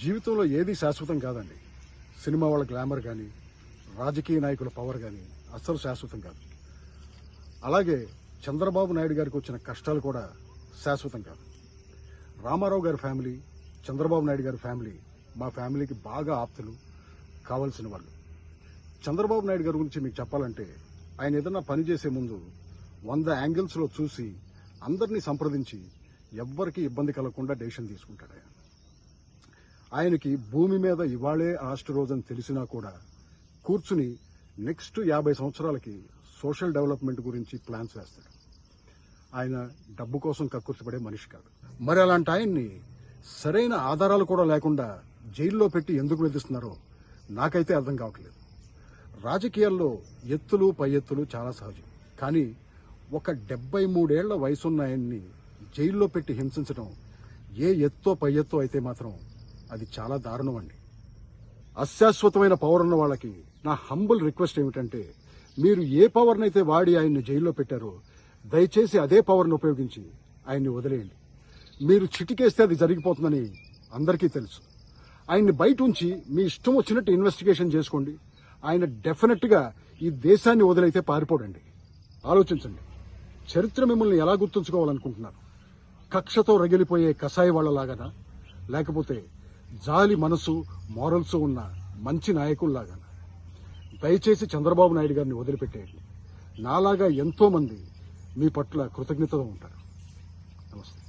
జీవితంలో ఏది శాశ్వతం కాదండి. సినిమా వాళ్ళ గ్లామర్ కానీ, రాజకీయ నాయకుల పవర్ కానీ అస్సలు శాశ్వతం కాదు. అలాగే చంద్రబాబు నాయుడు గారికి వచ్చిన కష్టాలు కూడా శాశ్వతం కాదు. రామారావు గారి ఫ్యామిలీ, చంద్రబాబు నాయుడు గారి ఫ్యామిలీ మా ఫ్యామిలీకి బాగా ఆప్తులు, కావలసిన వాళ్ళు. చంద్రబాబు నాయుడు గారి గురించి మీకు చెప్పాలంటే, ఆయన ఏదన్నా పని చేసే ముందు 100 యాంగిల్స్లో చూసి అందరినీ సంప్రదించి ఎవ్వరికీ ఇబ్బంది కలగకుండా డెసిషన్ తీసుకుంటాడు. ఆయనకి భూమి మీద ఇవాళే లాస్ట్ రోజని తెలిసినా కూడా కూర్చుని నెక్స్ట్ 50 సంవత్సరాలకి సోషల్ డెవలప్మెంట్ గురించి ప్లాన్స్ వేస్తాడు. ఆయన డబ్బు కోసం కక్కుర్తిపడే మనిషి కాదు. మరి అలాంటి ఆయన్ని సరైన ఆధారాలు కూడా లేకుండా జైల్లో పెట్టి ఎందుకు వేధిస్తున్నారో నాకైతే అర్థం కావట్లేదు. రాజకీయాల్లో ఎత్తులు పై ఎత్తులు చాలా సహజం. కానీ ఒక 73 ఏళ్ల వయసున్న ఆయన్ని జైల్లో పెట్టి హింసించడం ఏ ఎత్తో పై ఎత్తో అయితే మాత్రం అది చాలా దారుణం అండి. అశాశ్వతమైన పవర్ ఉన్న వాళ్ళకి నా హంబుల్ రిక్వెస్ట్ ఏమిటంటే, మీరు ఏ పవర్నైతే వాడి ఆయన్ని జైల్లో పెట్టారో దయచేసి అదే పవర్ను ఉపయోగించి ఆయన్ని వదిలేయండి. మీరు చిటికేస్తే అది జరిగిపోతుందని అందరికీ తెలుసు. ఆయన్ని బయట ఉంచి మీ ఇష్టం వచ్చినట్టు ఇన్వెస్టిగేషన్ చేసుకోండి. ఆయన డెఫినెట్ గా ఈ దేశాన్ని వదిలైతే పారిపోడండి. ఆలోచించండి. చరిత్ర మిమ్మల్ని ఎలా గుర్తుంచుకోవాలనుకుంటున్నారు? కక్షతో రగిలిపోయే కసాయి వాళ్లలాగానా, లేకపోతే జాలి మనసు, మారల్స్ ఉన్న మంచి నాయకుల్లాగానా? దయచేసి చంద్రబాబు నాయుడు గారిని వదిలిపెట్టేయండి. నాలాగా ఎంతో మంది మీ పట్ల కృతజ్ఞతతో ఉంటారు. నమస్తే.